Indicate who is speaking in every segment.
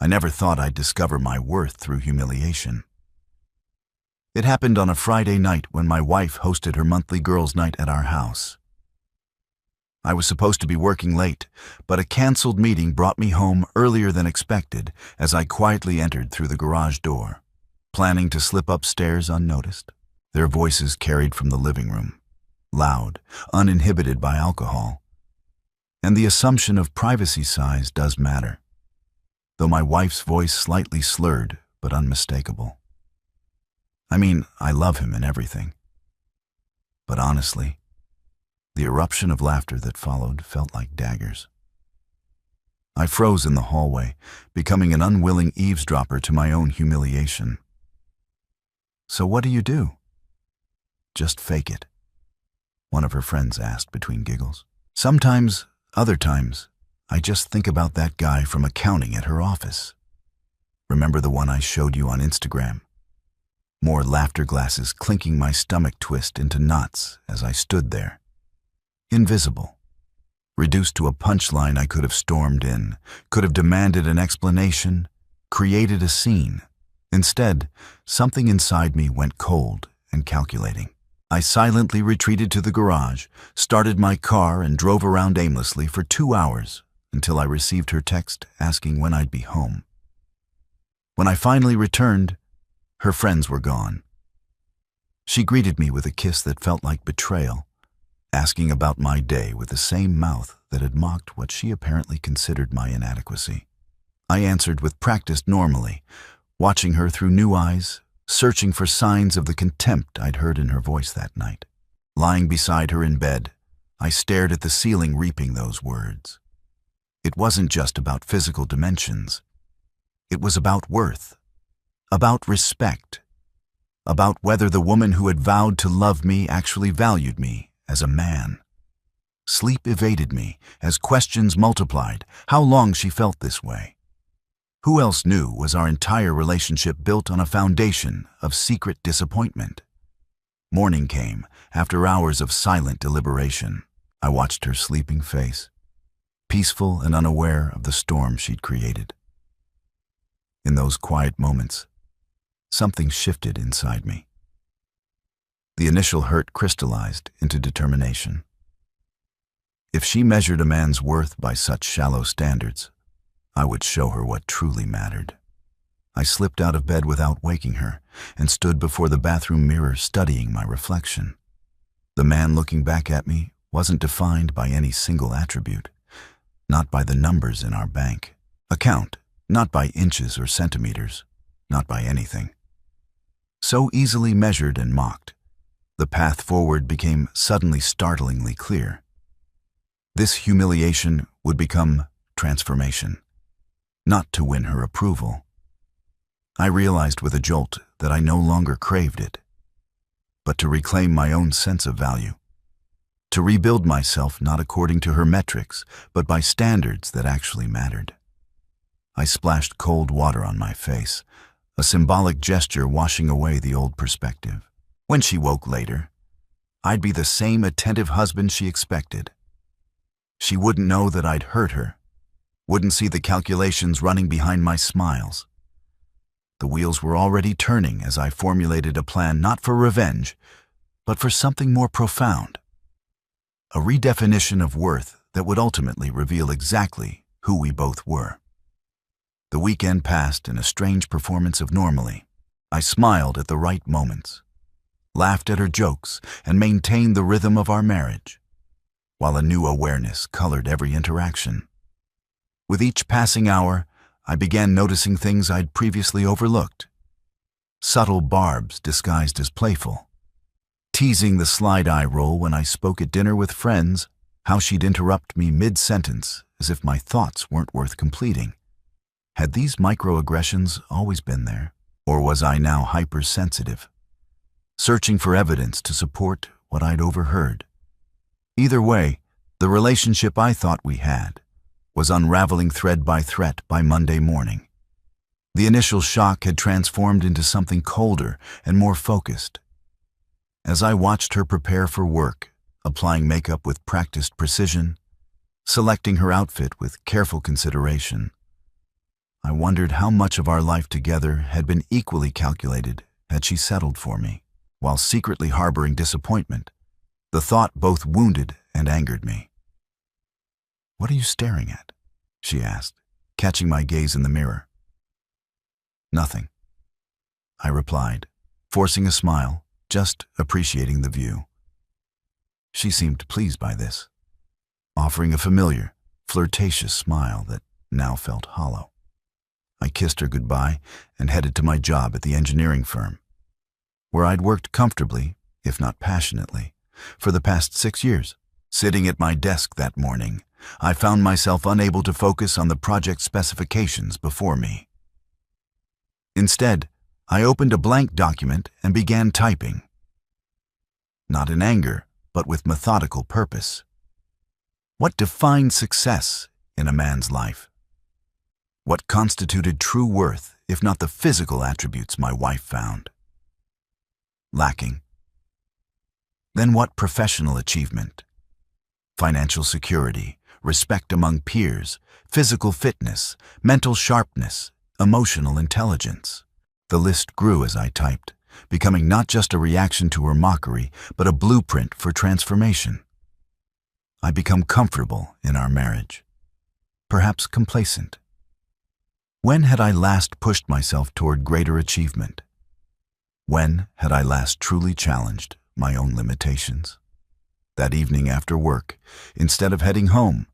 Speaker 1: I never thought I'd discover my worth through humiliation. It happened on a Friday night when my wife hosted her monthly girls' night at our house. I was supposed to be working late, but a canceled meeting brought me home earlier than expected as I quietly entered through the garage door, planning to slip upstairs unnoticed. Their voices carried from the living room, loud, uninhibited by alcohol. And the assumption of privacy size does matter, though my wife's voice slightly slurred but unmistakable. I mean, I love him and everything. But honestly, the eruption of laughter that followed felt like daggers. I froze in the hallway, becoming an unwilling eavesdropper to my own humiliation. "So what do you do?" "Just fake it," one of her friends asked between giggles. "Sometimes, other times, I just think about that guy from accounting at her office. Remember the one I showed you on Instagram?" More laughter glasses clinking my stomach twist into knots as I stood there. Invisible. Reduced to a punchline I could have stormed in, could have demanded an explanation, created a scene. Instead, something inside me went cold and calculating. I silently retreated to the garage, started my car, and drove around aimlessly for 2 hours until I received her text asking when I'd be home. When I finally returned, her friends were gone. She greeted me with a kiss that felt like betrayal, asking about my day with the same mouth that had mocked what she apparently considered my inadequacy. I answered with practiced normally, watching her through new eyes, searching for signs of the contempt I'd heard in her voice that night. Lying beside her in bed, I stared at the ceiling, reaping those words. It wasn't just about physical dimensions. It was about worth, about respect, about whether the woman who had vowed to love me actually valued me as a man. Sleep evaded me as questions multiplied. How long she felt this way? Who else knew was our entire relationship built on a foundation of secret disappointment? Morning came after hours of silent deliberation. I watched her sleeping face, peaceful and unaware of the storm she'd created. In those quiet moments, something shifted inside me. The initial hurt crystallized into determination. If she measured a man's worth by such shallow standards, I would show her what truly mattered. I slipped out of bed without waking her and stood before the bathroom mirror studying my reflection. The man looking back at me wasn't defined by any single attribute, not by the numbers in our bank account, not by inches or centimeters, not by anything. So easily measured and mocked, the path forward became suddenly startlingly clear. This humiliation would become transformation, not to win her approval. I realized with a jolt that I no longer craved it, but to reclaim my own sense of value, to rebuild myself not according to her metrics, but by standards that actually mattered. I splashed cold water on my face, a symbolic gesture washing away the old perspective. When she woke later, I'd be the same attentive husband she expected. She wouldn't know that I'd hurt her, wouldn't see the calculations running behind my smiles. The wheels were already turning as I formulated a plan not for revenge, but for something more profound. A redefinition of worth that would ultimately reveal exactly who we both were. The weekend passed in a strange performance of normally. I smiled at the right moments, laughed at her jokes, and maintained the rhythm of our marriage, while a new awareness colored every interaction. With each passing hour, I began noticing things I'd previously overlooked. Subtle barbs disguised as playful. Teasing the slide-eye roll when I spoke at dinner with friends, how she'd interrupt me mid-sentence as if my thoughts weren't worth completing. Had these microaggressions always been there, or was I now hypersensitive, searching for evidence to support what I'd overheard? Either way, the relationship I thought we had was unraveling thread by thread by Monday morning. The initial shock had transformed into something colder and more focused. As I watched her prepare for work, applying makeup with practiced precision, selecting her outfit with careful consideration, I wondered how much of our life together had been equally calculated had she settled for me, while secretly harboring disappointment. The thought both wounded and angered me. "What are you staring at?" she asked, catching my gaze in the mirror. "Nothing," I replied, forcing a smile, just appreciating the view. She seemed pleased by this, offering a familiar, flirtatious smile that now felt hollow. I kissed her goodbye and headed to my job at the engineering firm, where I'd worked comfortably, if not passionately, for the past 6 years. Sitting at my desk that morning, I found myself unable to focus on the project specifications before me. Instead, I opened a blank document and began typing. Not in anger, but with methodical purpose. What defined success in a man's life? What constituted true worth, if not the physical attributes my wife found? Lacking. Then what professional achievement? Financial security, respect among peers, physical fitness, mental sharpness, emotional intelligence. The list grew as I typed, becoming not just a reaction to her mockery, but a blueprint for transformation. I become comfortable in our marriage, perhaps complacent. When had I last pushed myself toward greater achievement? When had I last truly challenged my own limitations? That evening after work, instead of heading home,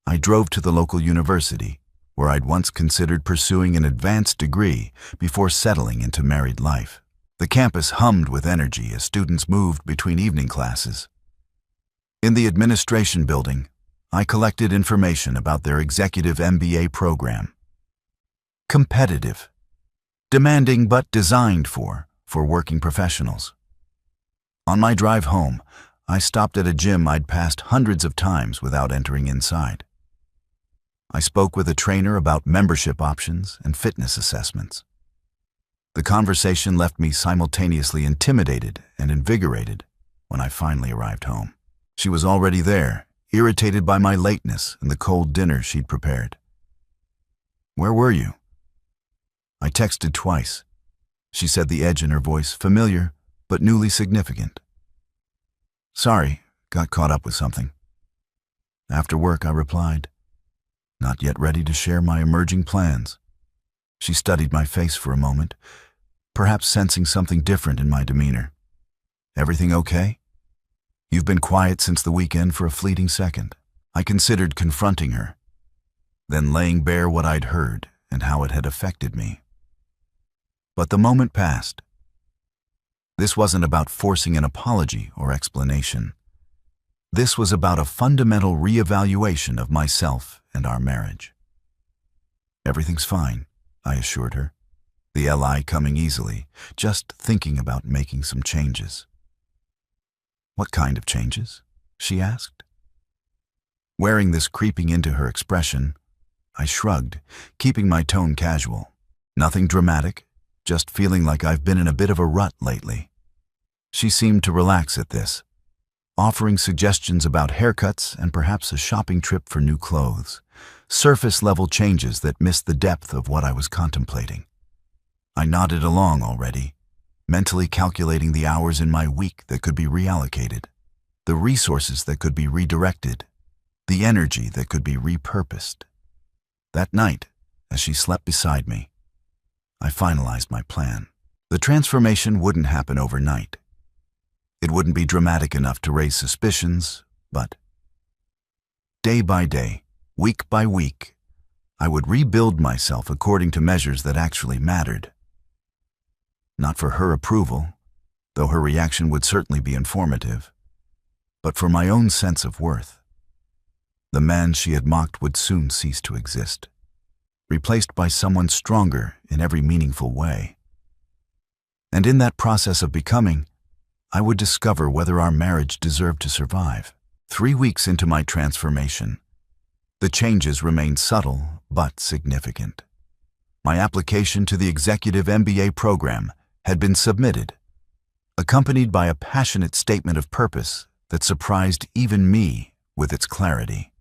Speaker 1: I drove to the local university, where I'd once considered pursuing an advanced degree before settling into married life. The campus hummed with energy as students moved between evening classes. In the administration building, I collected information about their executive MBA program. Competitive, demanding but designed for working professionals. On my drive home, I stopped at a gym I'd passed hundreds of times without entering inside. I spoke with a trainer about membership options and fitness assessments. The conversation left me simultaneously intimidated and invigorated when I finally arrived home. She was already there, irritated by my lateness and the cold dinner she'd prepared. "Where were you?" I texted twice. She said, the edge in her voice familiar but newly significant. "Sorry, got caught up with something." After work, I replied, not yet ready to share my emerging plans. She studied my face for a moment, perhaps sensing something different in my demeanor. "Everything okay?" "You've been quiet since the weekend for a fleeting second." I considered confronting her, then laying bare what I'd heard and how it had affected me. But the moment passed. This wasn't about forcing an apology or explanation. This was about a fundamental reevaluation of myself and our marriage. "Everything's fine," I assured her, the LI coming easily, just thinking about making some changes. "What kind of changes?" she asked. Wearing this creeping into her expression, I shrugged, keeping my tone casual. "Nothing dramatic, just feeling like I've been in a bit of a rut lately." She seemed to relax at this, offering suggestions about haircuts and perhaps a shopping trip for new clothes, surface-level changes that missed the depth of what I was contemplating. I nodded along already, mentally calculating the hours in my week that could be reallocated, the resources that could be redirected, the energy that could be repurposed. That night, as she slept beside me, I finalized my plan. The transformation wouldn't happen overnight. It wouldn't be dramatic enough to raise suspicions, but day by day, week by week, I would rebuild myself according to measures that actually mattered. Not for her approval, though her reaction would certainly be informative, but for my own sense of worth. The man she had mocked would soon cease to exist, replaced by someone stronger in every meaningful way. And in that process of becoming, I would discover whether our marriage deserved to survive. 3 weeks into my transformation, the changes remained subtle but significant. My application to the Executive MBA program had been submitted, accompanied by a passionate statement of purpose that surprised even me with its clarity.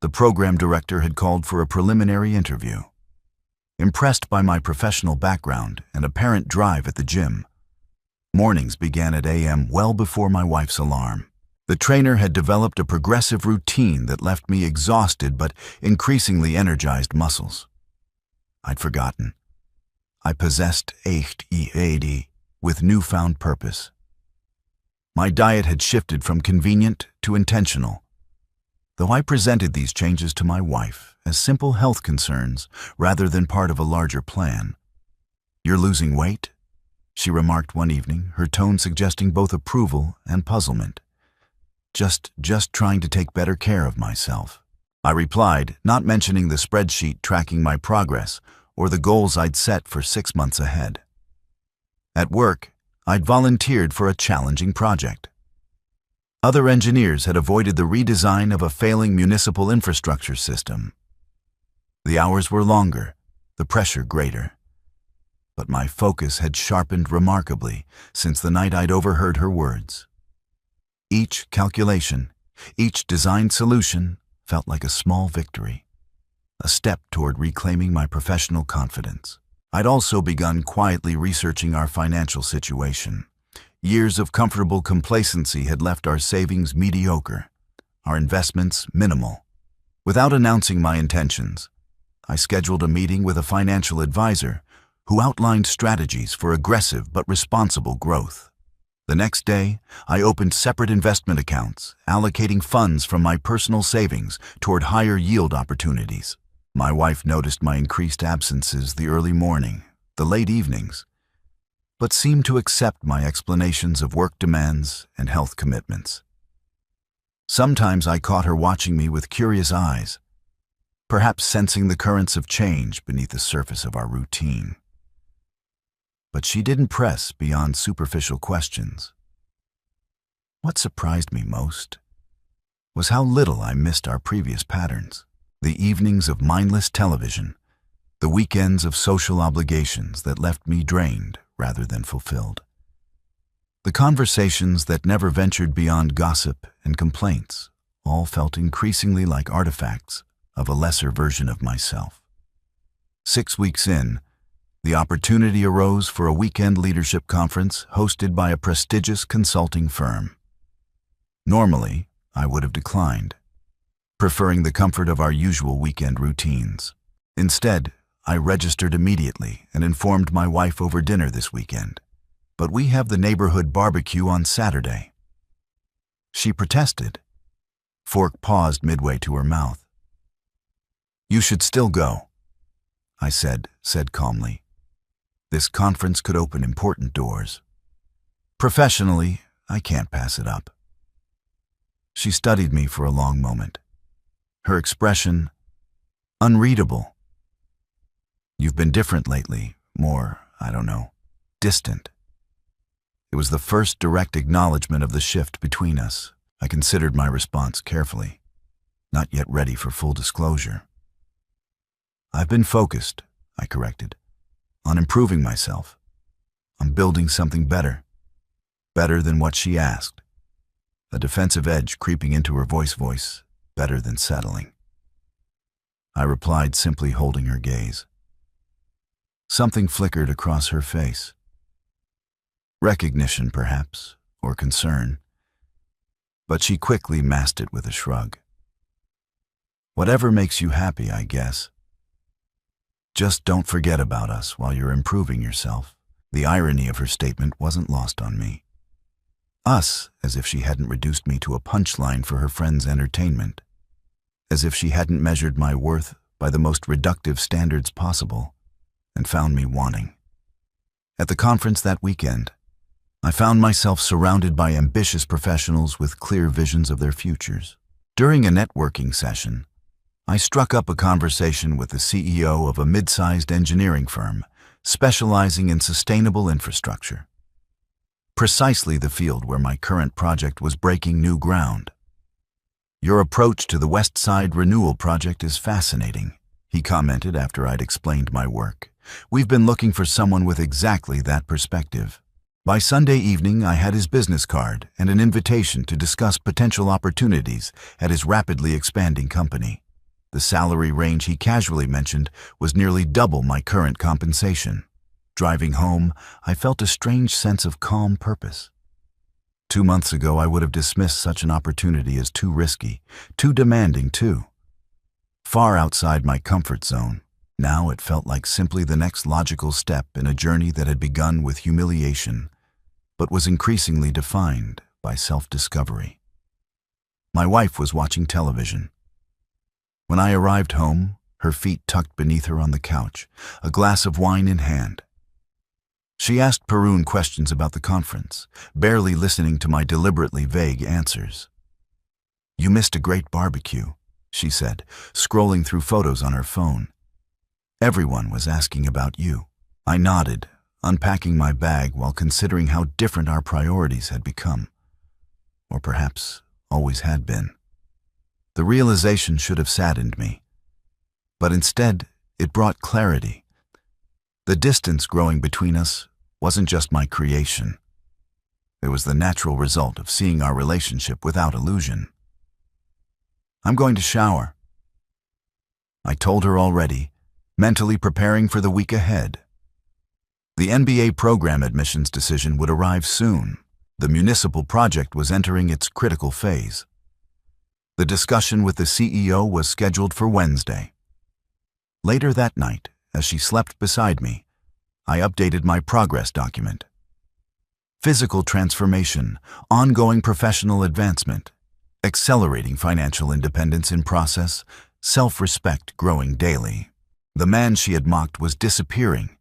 Speaker 1: The program director had called for a preliminary interview. impressed by my professional background and apparent drive at the gym. Mornings began at a.m. well before my wife's alarm. The trainer had developed a progressive routine that left me exhausted but increasingly energized muscles. I'd forgotten. I possessed ADHD with newfound purpose. My diet had shifted from convenient to intentional. Though I presented these changes to my wife as simple health concerns rather than part of a larger plan. "You're losing weight?" she remarked one evening, her tone suggesting both approval and puzzlement. Just trying to take better care of myself," I replied, not mentioning the spreadsheet tracking my progress or the goals I'd set for 6 months ahead. At work, I'd volunteered for a challenging project. Other engineers had avoided the redesign of a failing municipal infrastructure system. The hours were longer, the pressure greater. But my focus had sharpened remarkably since the night I'd overheard her words. Each calculation, each designed solution felt like a small victory, a step toward reclaiming my professional confidence. I'd also begun quietly researching our financial situation. Years of comfortable complacency had left our savings mediocre, our investments minimal. Without announcing my intentions, I scheduled a meeting with a financial advisor who outlined strategies for aggressive but responsible growth. The next day, I opened separate investment accounts, allocating funds from my personal savings toward higher yield opportunities. My wife noticed my increased absences the early morning, the late evenings, but seemed to accept my explanations of work demands and health commitments. Sometimes I caught her watching me with curious eyes, perhaps sensing the currents of change beneath the surface of our routine. But she didn't press beyond superficial questions. What surprised me most was how little I missed our previous patterns. The evenings of mindless television, the weekends of social obligations that left me drained rather than fulfilled. The conversations that never ventured beyond gossip and complaints all felt increasingly like artifacts of a lesser version of myself. 6 weeks in, the opportunity arose for a weekend leadership conference hosted by a prestigious consulting firm. Normally, I would have declined, preferring the comfort of our usual weekend routines. Instead, I registered immediately and informed my wife over dinner this weekend. "But we have the neighborhood barbecue on Saturday." She protested. Fork paused midway to her mouth. "You should still go," I said calmly. "This conference could open important doors. Professionally, I can't pass it up." She studied me for a long moment, her expression unreadable. "You've been different lately, more, distant." It was the first direct acknowledgement of the shift between us. I considered my response carefully, not yet ready for full disclosure. "I've been focused," I corrected, "on improving myself, on building something better than what she asked," a defensive edge creeping into her voice, better than settling. I replied, simply holding her gaze. Something flickered across her face. Recognition, perhaps, or concern, but she quickly masked it with a shrug. "Whatever makes you happy, I guess. Just don't forget about us while you're improving yourself." The irony of her statement wasn't lost on me. Us, as if she hadn't reduced me to a punchline for her friend's entertainment, as if she hadn't measured my worth by the most reductive standards possible and found me wanting. At the conference that weekend, I found myself surrounded by ambitious professionals with clear visions of their futures. During a networking session, I struck up a conversation with the CEO of a mid-sized engineering firm specializing in sustainable infrastructure. Precisely the field where my current project was breaking new ground. "Your approach to the West Side Renewal Project is fascinating," he commented after I'd explained my work. "We've been looking for someone with exactly that perspective." By Sunday evening, I had his business card and an invitation to discuss potential opportunities at his rapidly expanding company. The salary range he casually mentioned was nearly double my current compensation. Driving home, I felt a strange sense of calm purpose. 2 months ago, I would have dismissed such an opportunity as too risky, too demanding too. Far outside my comfort zone, now it felt like simply the next logical step in a journey that had begun with humiliation, but was increasingly defined by self-discovery. My wife was watching television. When I arrived home, her feet tucked beneath her on the couch, a glass of wine in hand. She asked Parun questions about the conference, barely listening to my deliberately vague answers. "You missed a great barbecue," she said, scrolling through photos on her phone. "Everyone was asking about you." I nodded, unpacking my bag while considering how different our priorities had become. Or perhaps always had been. The realization should have saddened me. But instead, it brought clarity. The distance growing between us wasn't just my creation. It was the natural result of seeing our relationship without illusion. "I'm going to shower," I told her already, mentally preparing for the week ahead. The NBA program admissions decision would arrive soon. The municipal project was entering its critical phase. The discussion with the CEO was scheduled for Wednesday. Later that night, as she slept beside me, I updated my progress document. Physical transformation, ongoing professional advancement, accelerating financial independence in process, self-respect growing daily. The man she had mocked was disappearing,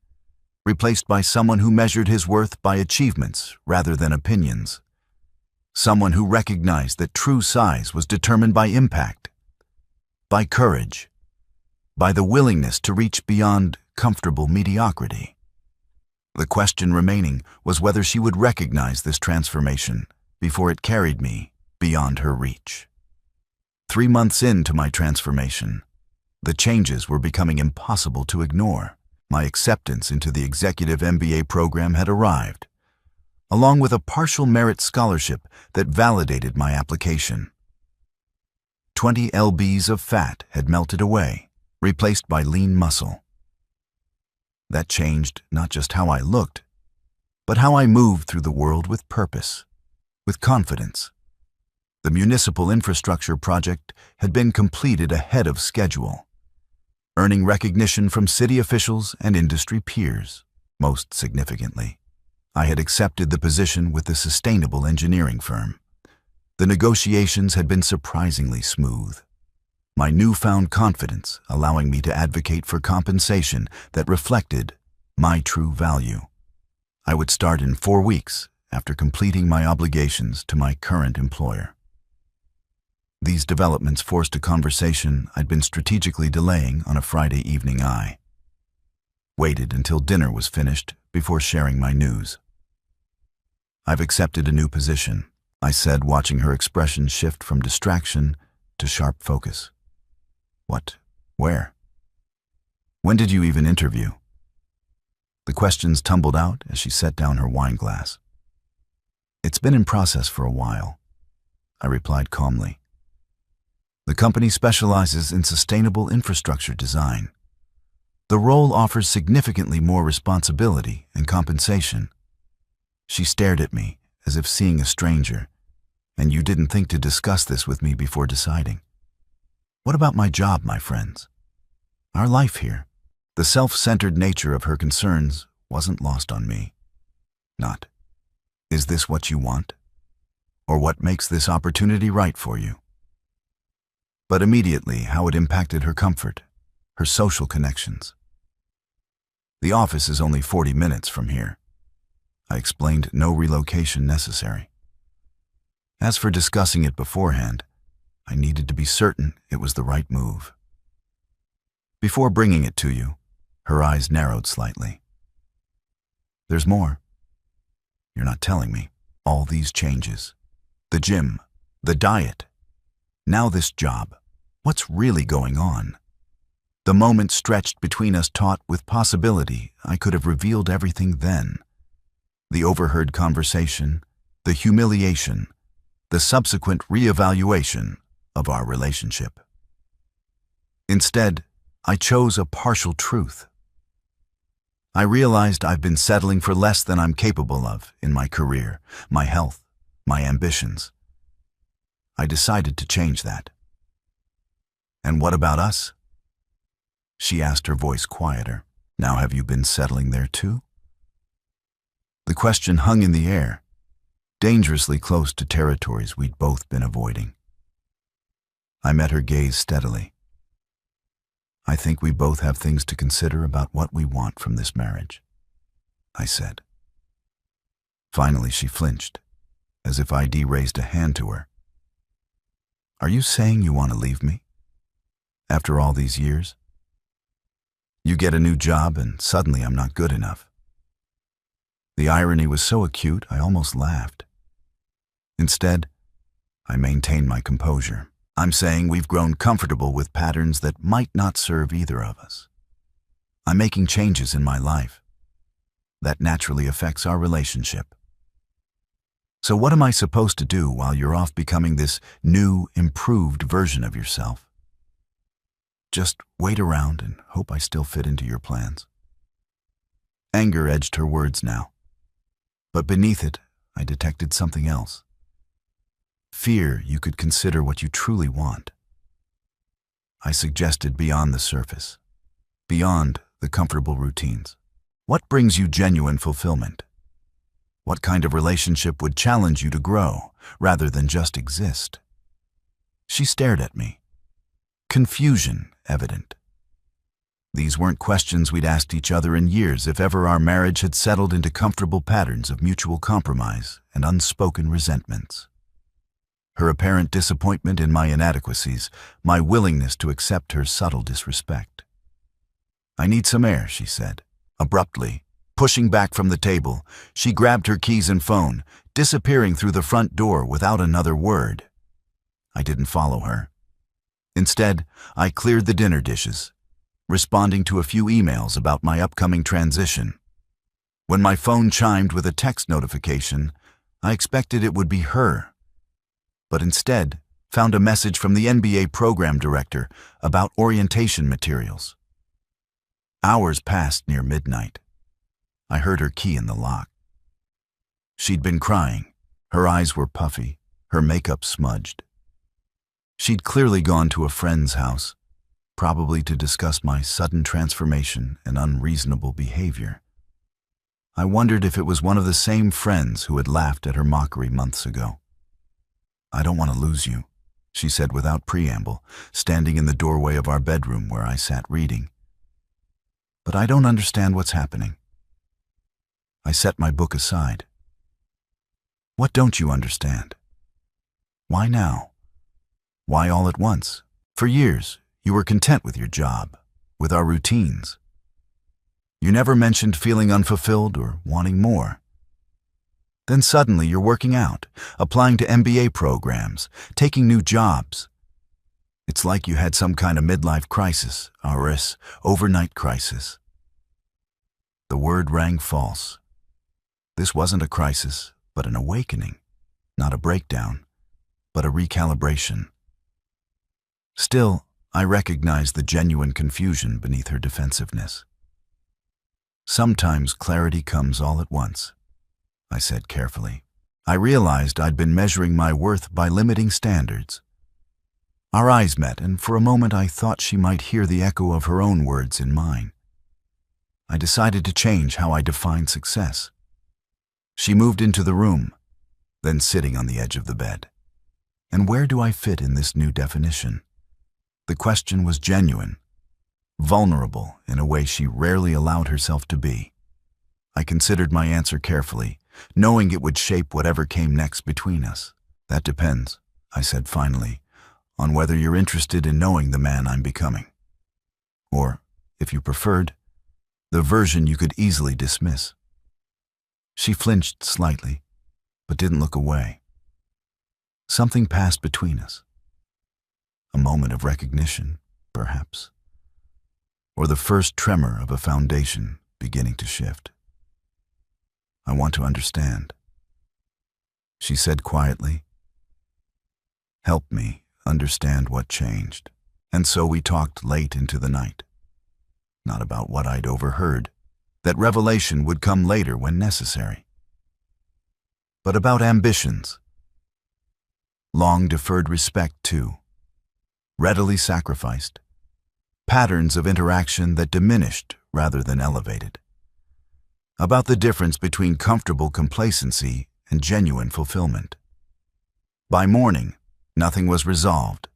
Speaker 1: replaced by someone who measured his worth by achievements rather than opinions. Someone who recognized that true size was determined by impact, by courage, by the willingness to reach beyond comfortable mediocrity. The question remaining was whether she would recognize this transformation before it carried me beyond her reach. 3 months into my transformation, the changes were becoming impossible to ignore. My acceptance into the executive MBA program had arrived, along with a partial merit scholarship that validated my application. 20 lbs of fat had melted away, replaced by lean muscle. That changed not just how I looked, but how I moved through the world with purpose, with confidence. The municipal infrastructure project had been completed ahead of schedule, earning recognition from city officials and industry peers. Most significantly, I had accepted the position with the sustainable engineering firm. The negotiations had been surprisingly smooth, my newfound confidence allowing me to advocate for compensation that reflected my true value. I would start in 4 weeks after completing my obligations to my current employer. These developments forced a conversation I'd been strategically delaying on a Friday evening. I waited until dinner was finished before sharing my news. "I've accepted a new position," I said, watching her expression shift from distraction to sharp focus. "What? Where? When did you even interview?" The questions tumbled out as she set down her wine glass. "It's been in process for a while," I replied calmly. "The company specializes in sustainable infrastructure design. The role offers significantly more responsibility and compensation." She stared at me as if seeing a stranger. "And you didn't think to discuss this with me before deciding?" "What about my job, my friends? Our life here?" The self-centered nature of her concerns wasn't lost on me. Not, "Is this what you want? Or what makes this opportunity right for you?" But immediately how it impacted her comfort, her social connections. "The office is only 40 minutes from here." I explained no relocation necessary. As for discussing it beforehand, I needed to be certain it was the right move. "Before bringing it to you," her eyes narrowed slightly. "There's more. You're not telling me. All these changes. The gym, the diet, now this job. What's really going on?" The moment stretched between us taut with possibility. I could have revealed everything then. The overheard conversation, the humiliation, the subsequent reevaluation of our relationship. Instead, I chose a partial truth. I realized I've been settling for less than I'm capable of in my career, my health, my ambitions. I decided to change that. "And what about us?" she asked, her voice quieter. "Now have you been settling there too?" The question hung in the air, dangerously close to territories we'd both been avoiding. I met her gaze steadily. "I think we both have things to consider about what we want from this marriage," I said. Finally, she flinched, as if I'd raised a hand to her. "Are you saying you want to leave me? After all these years? You get a new job and suddenly I'm not good enough." The irony was so acute, I almost laughed. Instead, I maintained my composure. "I'm saying we've grown comfortable with patterns that might not serve either of us. I'm making changes in my life. That naturally affects our relationship. So what am I supposed to do while you're off becoming this new, improved version of yourself? Just wait around and hope I still fit into your plans?" Anger edged her words now, but beneath it, I detected something else. Fear you could consider what you truly want. I suggested beyond the surface, beyond the comfortable routines. What brings you genuine fulfillment? What kind of relationship would challenge you to grow rather than just exist? She stared at me, confusion evident. These weren't questions we'd asked each other in years, if ever our marriage had settled into comfortable patterns of mutual compromise and unspoken resentments. Her apparent disappointment in my inadequacies, my willingness to accept her subtle disrespect. "I need some air," she said. Abruptly, pushing back from the table, she grabbed her keys and phone, disappearing through the front door without another word. I didn't follow her. Instead, I cleared the dinner dishes, responding to a few emails about my upcoming transition. When my phone chimed with a text notification, I expected it would be her, but instead found a message from the NBA program director about orientation materials. Hours passed near midnight. I heard her key in the lock. She'd been crying. Her eyes were puffy, her makeup smudged. She'd clearly gone to a friend's house, probably to discuss my sudden transformation and unreasonable behavior. I wondered if it was one of the same friends who had laughed at her mockery months ago. "I don't want to lose you," she said without preamble, standing in the doorway of our bedroom where I sat reading. "But I don't understand what's happening." I set my book aside. "What don't you understand? Why now? Why all at once? For years, you were content with your job, with our routines. You never mentioned feeling unfulfilled or wanting more. Then suddenly you're working out, applying to MBA programs, taking new jobs. It's like you had some kind of midlife crisis, or overnight crisis." The word rang false. This wasn't a crisis, but an awakening. Not a breakdown, but a recalibration. Still, I recognized the genuine confusion beneath her defensiveness. "Sometimes clarity comes all at once," I said carefully. I realized I'd been measuring my worth by limiting standards. Our eyes met, and for a moment I thought she might hear the echo of her own words in mine. I decided to change how I defined success. She moved into the room, then sitting on the edge of the bed. And where do I fit in this new definition? The question was genuine, vulnerable in a way she rarely allowed herself to be. I considered my answer carefully, knowing it would shape whatever came next between us. "That depends," I said finally, "on whether you're interested in knowing the man I'm becoming. Or, if you preferred, the version you could easily dismiss." She flinched slightly, but didn't look away. Something passed between us. A moment of recognition, perhaps, or the first tremor of a foundation beginning to shift. "I want to understand," she said quietly. "Help me understand what changed." And so we talked late into the night. Not about what I'd overheard, that revelation would come later when necessary, but about ambitions. Long-deferred respect, too. Readily sacrificed. Patterns of interaction that diminished rather than elevated. About the difference between comfortable complacency and genuine fulfillment. By morning, nothing was resolved,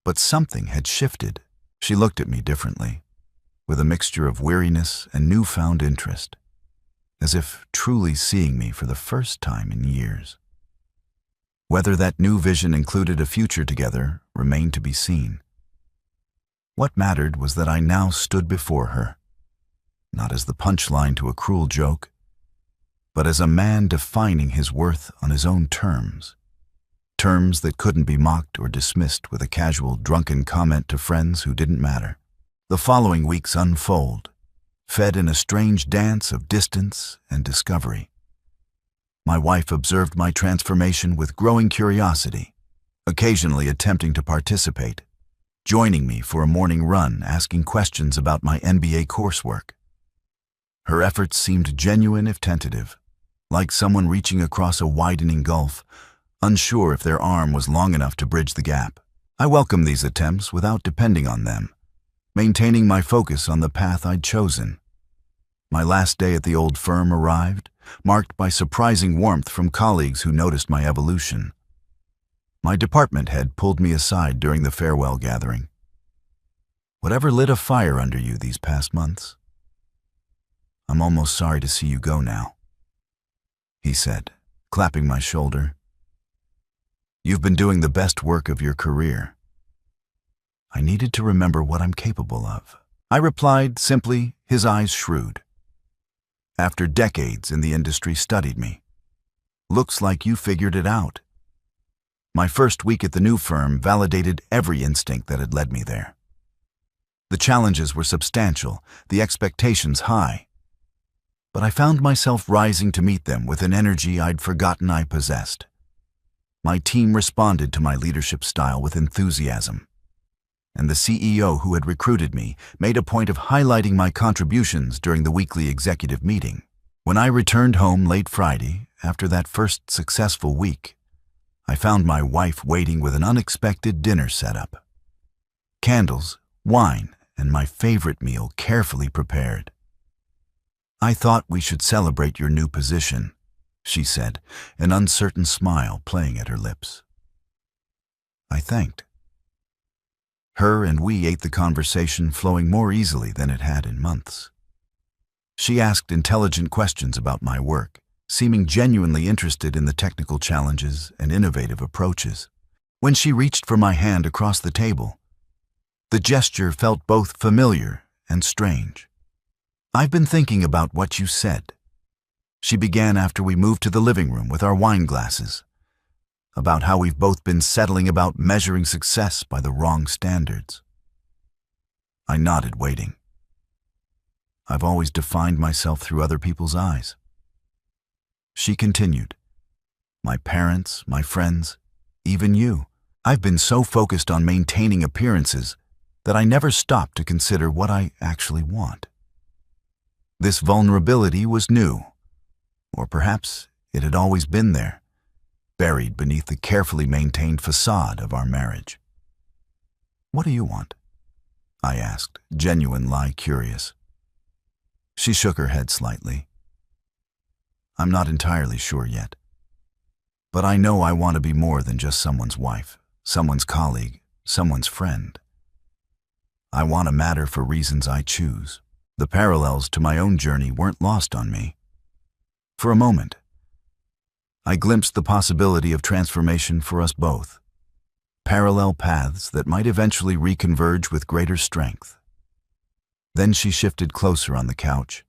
Speaker 1: but something had shifted. She looked at me differently, with a mixture of weariness and newfound interest, as if truly seeing me for the first time in years. Whether that new vision included a future together remained to be seen. What mattered was that I now stood before her, not as the punchline to a cruel joke, but as a man defining his worth on his own terms. Terms that couldn't be mocked or dismissed with a casual, drunken comment to friends who didn't matter. The following weeks unfold, fed in a strange dance of distance and discovery. My wife observed my transformation with growing curiosity, occasionally attempting to participate, joining me for a morning run, asking questions about my MBA coursework. Her efforts seemed genuine if tentative, like someone reaching across a widening gulf, unsure if their arm was long enough to bridge the gap. I welcomed these attempts without depending on them, maintaining my focus on the path I'd chosen. My last day at the old firm arrived, marked by surprising warmth from colleagues who noticed my evolution. My department head pulled me aside during the farewell gathering. "Whatever lit a fire under you these past months? I'm almost sorry to see you go now," he said, clapping my shoulder. "You've been doing the best work of your career." I needed to remember what I'm capable of. I replied simply, his eyes shrewd. "After decades in the industry, studied me. Looks like you figured it out." My first week at the new firm validated every instinct that had led me there. The challenges were substantial, the expectations high, but I found myself rising to meet them with an energy I'd forgotten I possessed. My team responded to my leadership style with enthusiasm, and the CEO who had recruited me made a point of highlighting my contributions during the weekly executive meeting. When I returned home late Friday, after that first successful week, I found my wife waiting with an unexpected dinner setup. Candles, wine, and my favorite meal carefully prepared. "I thought we should celebrate your new position," she said, an uncertain smile playing at her lips. I thanked. Her and we ate the conversation flowing more easily than it had in months. She asked intelligent questions about my work, seeming genuinely interested in the technical challenges and innovative approaches. When she reached for my hand across the table, the gesture felt both familiar and strange. "I've been thinking about what you said," she began after we moved to the living room with our wine glasses, "about how we've both been settling about measuring success by the wrong standards." I nodded, waiting. "I've always defined myself through other people's eyes." She continued, "My parents, my friends, even you. I've been so focused on maintaining appearances that I never stopped to consider what I actually want." This vulnerability was new, or perhaps it had always been there, buried beneath the carefully maintained facade of our marriage. "What do you want?" I asked, genuinely curious. She shook her head slightly. "I'm not entirely sure yet, but I know I want to be more than just someone's wife, someone's colleague, someone's friend. I want to matter for reasons I choose." The parallels to my own journey weren't lost on me. For a moment, I glimpsed the possibility of transformation for us both, parallel paths that might eventually reconverge with greater strength. Then she shifted closer on the couch,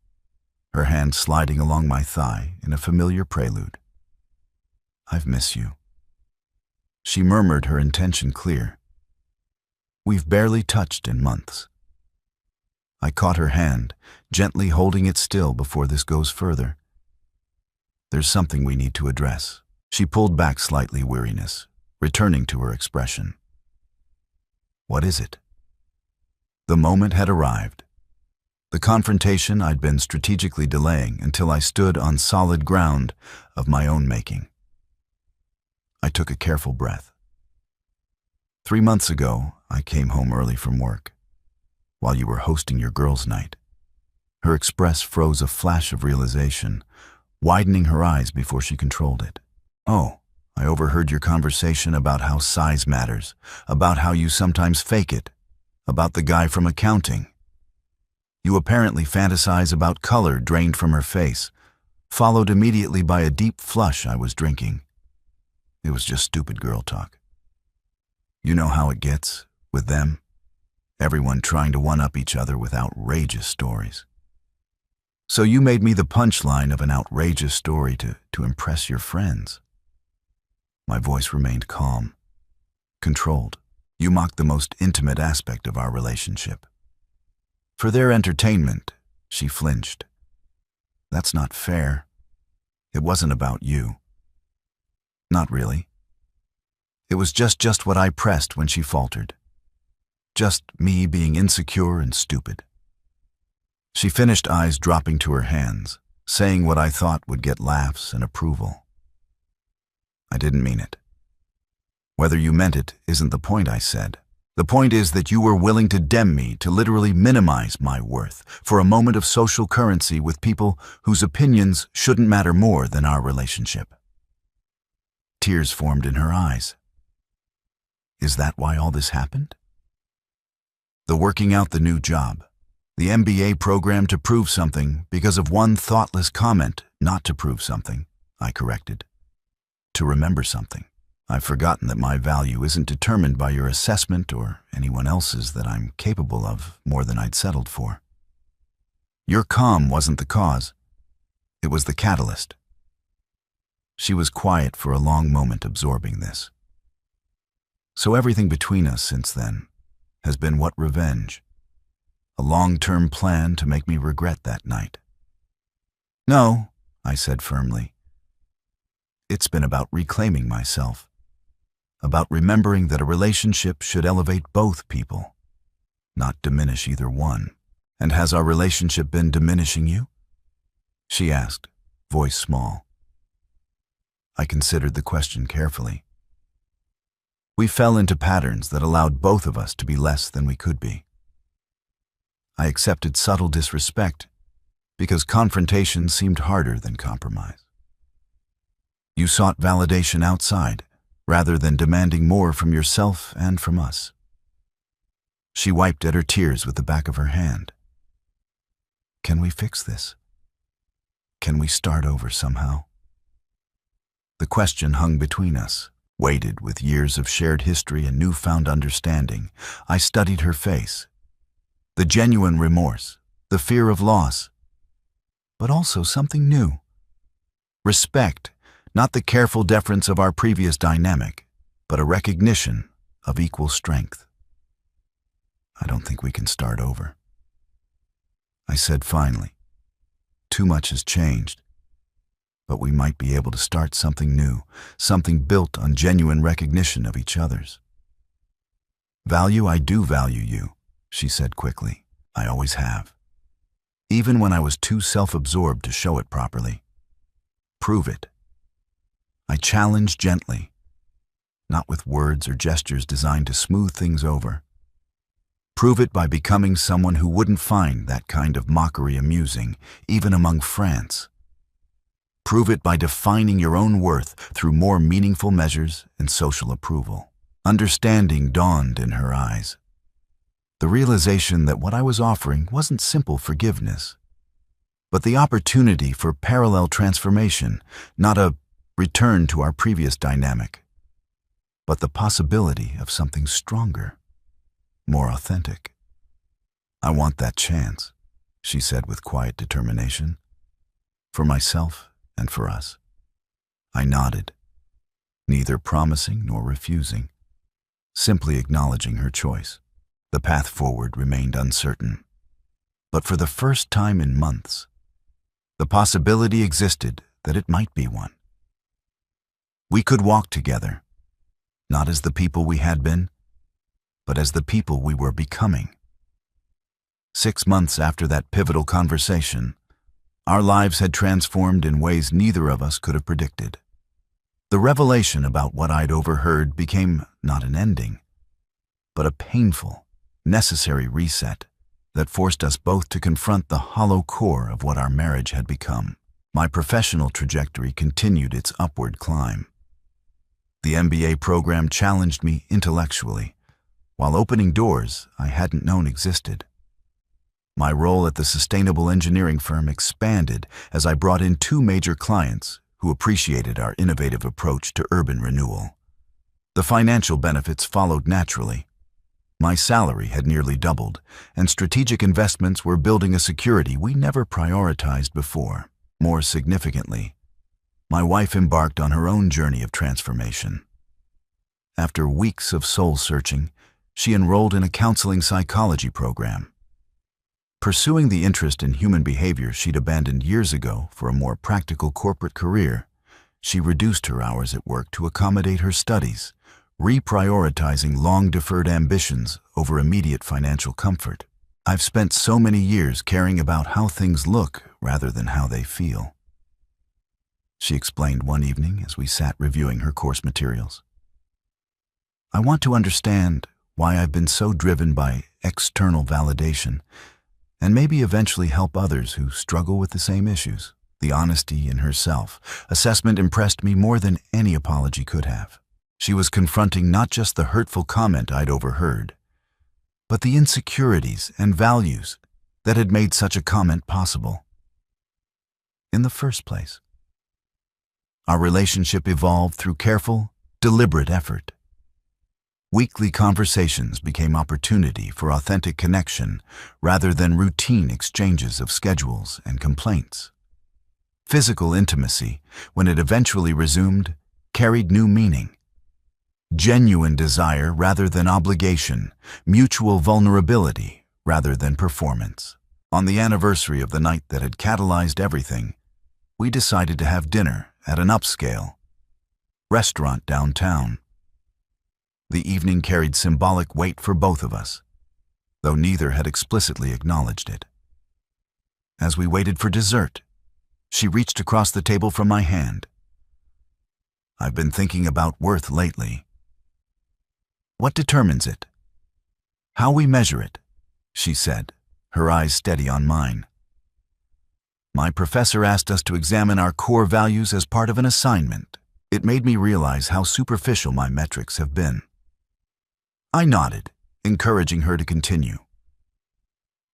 Speaker 1: her hand sliding along my thigh in a familiar prelude. "I've missed you." She murmured, her intention clear. "We've barely touched in months." I caught her hand, gently holding it still before this goes further. "There's something we need to address." She pulled back slightly, weariness returning to her expression. What is it? The moment had arrived. The confrontation I'd been strategically delaying until I stood on solid ground of my own making. I took a careful breath. 3 months ago, I came home early from work, while you were hosting your girls' night. Her express froze a flash of realization, widening her eyes before she controlled it. Oh, I overheard your conversation about how size matters, about how you sometimes fake it, about the guy from accounting. You apparently fantasize about color drained from her face, followed immediately by a deep flush I was drinking. It was just stupid girl talk. You know how it gets, with them. Everyone trying to one-up each other with outrageous stories. So you made me the punchline of an outrageous story to impress your friends. My voice remained calm, controlled. You mocked the most intimate aspect of our relationship. For their entertainment, she flinched. That's not fair. It wasn't about you. Not really. It was just what I pressed when she faltered. Just me being insecure and stupid. She finished, eyes dropping to her hands, saying what I thought would get laughs and approval. I didn't mean it. Whether you meant it isn't the point, I said. The point is that you were willing to dim me, to literally minimize my worth, for a moment of social currency with people whose opinions shouldn't matter more than our relationship. Tears formed in her eyes. Is that why all this happened? The working out the new job, the MBA program to prove something because of one thoughtless comment, not to prove something, I corrected. To remember something. I've forgotten that my value isn't determined by your assessment or anyone else's, that I'm capable of more than I'd settled for. Your calm wasn't the cause. It was the catalyst. She was quiet for a long moment, absorbing this. So everything between us since then has been what revenge? A long-term plan to make me regret that night? No, I said firmly. It's been about reclaiming myself. About remembering that a relationship should elevate both people, not diminish either one. And has our relationship been diminishing you? She asked, voice small. I considered the question carefully. We fell into patterns that allowed both of us to be less than we could be. I accepted subtle disrespect because confrontation seemed harder than compromise. You sought validation outside, rather than demanding more from yourself and from us. She wiped at her tears with the back of her hand. Can we fix this? Can we start over somehow? The question hung between us, weighted with years of shared history and newfound understanding. I studied her face. The genuine remorse, the fear of loss, but also something new. Respect. Not the careful deference of our previous dynamic, but a recognition of equal strength. I don't think we can start over. I said finally. Too much has changed, but we might be able to start something new, something built on genuine recognition of each other's. I do value you, she said quickly. I always have. Even when I was too self-absorbed to show it properly. Prove it. I challenged gently, not with words or gestures designed to smooth things over. Prove it by becoming someone who wouldn't find that kind of mockery amusing, even among friends. Prove it by defining your own worth through more meaningful measures and social approval. Understanding dawned in her eyes. The realization that what I was offering wasn't simple forgiveness, but the opportunity for parallel transformation, not a return to our previous dynamic, but the possibility of something stronger, more authentic. I want that chance, she said with quiet determination, for myself and for us. I nodded, neither promising nor refusing, simply acknowledging her choice. The path forward remained uncertain, but for the first time in months, the possibility existed that it might be one. We could walk together, not as the people we had been, but as the people we were becoming. 6 months after that pivotal conversation, our lives had transformed in ways neither of us could have predicted. The revelation about what I'd overheard became not an ending, but a painful, necessary reset that forced us both to confront the hollow core of what our marriage had become. My professional trajectory continued its upward climb. The MBA program challenged me intellectually, while opening doors I hadn't known existed. My role at the sustainable engineering firm expanded as I brought in 2 major clients who appreciated our innovative approach to urban renewal. The financial benefits followed naturally. My salary had nearly doubled, and strategic investments were building a security we never prioritized before. More significantly, my wife embarked on her own journey of transformation. After weeks of soul-searching, she enrolled in a counseling psychology program. Pursuing the interest in human behavior she'd abandoned years ago for a more practical corporate career, she reduced her hours at work to accommodate her studies, reprioritizing long-deferred ambitions over immediate financial comfort. I've spent so many years caring about how things look rather than how they feel, she explained one evening as we sat reviewing her course materials. I want to understand why I've been so driven by external validation, and maybe eventually help others who struggle with the same issues. The honesty in her self-assessment impressed me more than any apology could have. She was confronting not just the hurtful comment I'd overheard, but the insecurities and values that had made such a comment possible in the first place. Our relationship evolved through careful, deliberate effort. Weekly conversations became opportunity for authentic connection rather than routine exchanges of schedules and complaints. Physical intimacy, when it eventually resumed, carried new meaning. Genuine desire rather than obligation, mutual vulnerability rather than performance. On the anniversary of the night that had catalyzed everything, we decided to have dinner at an upscale restaurant downtown. The evening carried symbolic weight for both of us, though neither had explicitly acknowledged it. As we waited for dessert, she reached across the table from my hand. I've been thinking about worth lately. What determines it? How we measure it, she said, her eyes steady on mine. My professor asked us to examine our core values as part of an assignment. It made me realize how superficial my metrics have been. I nodded, encouraging her to continue.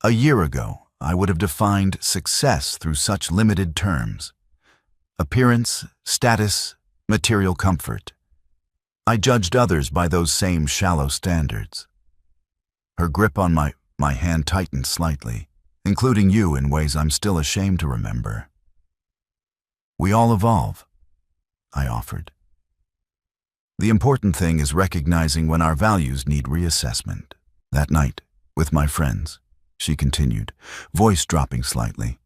Speaker 1: A year ago, I would have defined success through such limited terms: appearance, status, material comfort. I judged others by those same shallow standards. Her grip on my hand tightened slightly, including you in ways I'm still ashamed to remember. We all evolve, I offered. The important thing is recognizing when our values need reassessment. That night, with my friends, she continued, voice dropping slightly,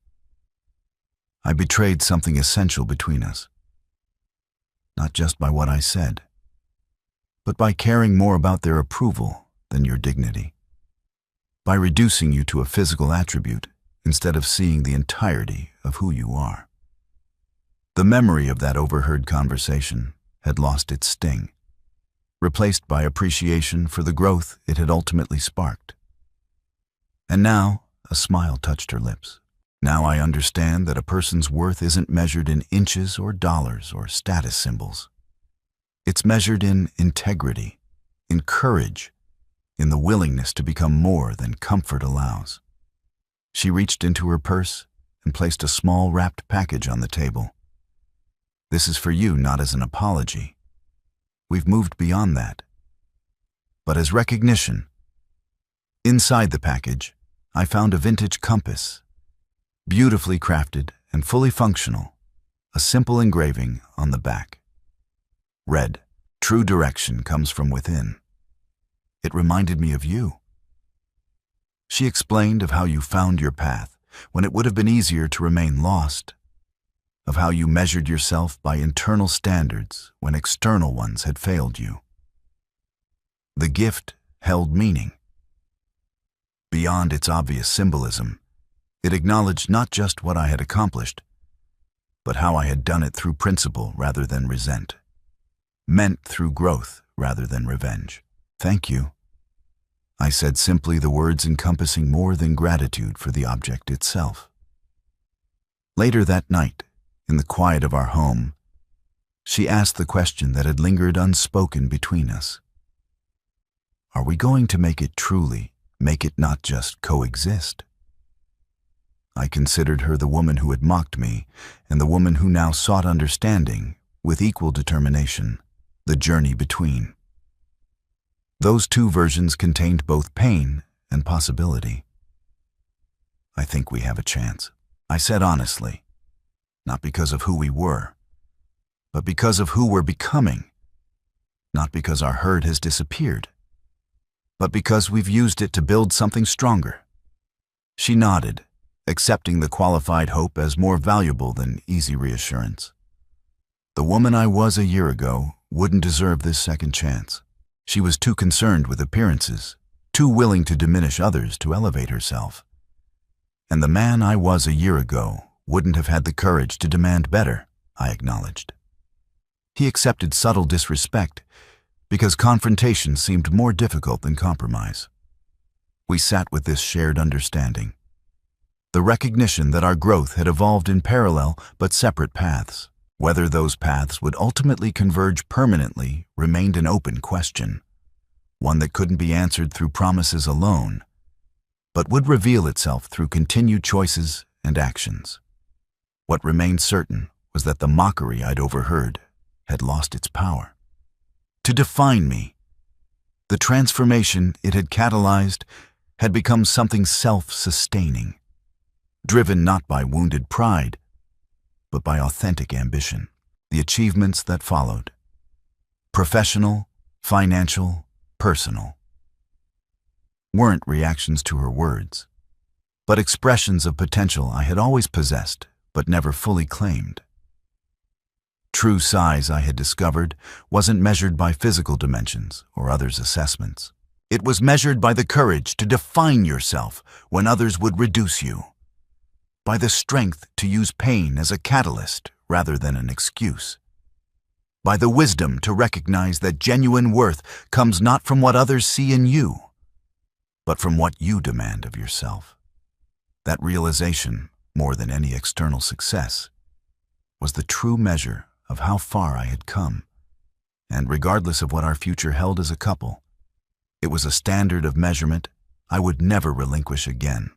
Speaker 1: I betrayed something essential between us. Not just by what I said, but by caring more about their approval than your dignity. By reducing you to a physical attribute instead of seeing the entirety of who you are. The memory of that overheard conversation had lost its sting, replaced by appreciation for the growth it had ultimately sparked. And now, a smile touched her lips. Now I understand that a person's worth isn't measured in inches or dollars or status symbols. It's measured in integrity, in courage, in the willingness to become more than comfort allows. She reached into her purse and placed a small wrapped package on the table. This is for you, not as an apology. We've moved beyond that, but as recognition. Inside the package, I found a vintage compass, beautifully crafted and fully functional, a simple engraving on the back. Read, "True direction comes from within." It reminded me of you. She explained of how you found your path when it would have been easier to remain lost, of how you measured yourself by internal standards when external ones had failed you. The gift held meaning. Beyond its obvious symbolism, it acknowledged not just what I had accomplished, but how I had done it through principle rather than resent, meant through growth rather than revenge. "Thank you," I said simply, the words encompassing more than gratitude for the object itself. Later that night, in the quiet of our home, she asked the question that had lingered unspoken between us. Are we going to make it truly, make it not just coexist? I considered her the woman who had mocked me and the woman who now sought understanding with equal determination, the journey between. Those two versions contained both pain and possibility. "I think we have a chance," I said honestly, not because of who we were, but because of who we're becoming, not because our herd has disappeared, but because we've used it to build something stronger. She nodded, accepting the qualified hope as more valuable than easy reassurance. The woman I was a year ago wouldn't deserve this second chance. She was too concerned with appearances, too willing to diminish others to elevate herself. And the man I was a year ago wouldn't have had the courage to demand better, I acknowledged. He accepted subtle disrespect because confrontation seemed more difficult than compromise. We sat with this shared understanding, the recognition that our growth had evolved in parallel but separate paths. Whether those paths would ultimately converge permanently remained an open question, one that couldn't be answered through promises alone, but would reveal itself through continued choices and actions. What remained certain was that the mockery I'd overheard had lost its power to define me. The transformation it had catalyzed had become something self-sustaining, driven not by wounded pride, but by authentic ambition. The achievements that followed, professional, financial, personal, weren't reactions to her words, but expressions of potential I had always possessed but never fully claimed. True size, I had discovered, wasn't measured by physical dimensions or others' assessments. It was measured by the courage to define yourself when others would reduce you, by the strength to use pain as a catalyst rather than an excuse, by the wisdom to recognize that genuine worth comes not from what others see in you, but from what you demand of yourself. That realization, more than any external success, was the true measure of how far I had come, and regardless of what our future held as a couple, it was a standard of measurement I would never relinquish again.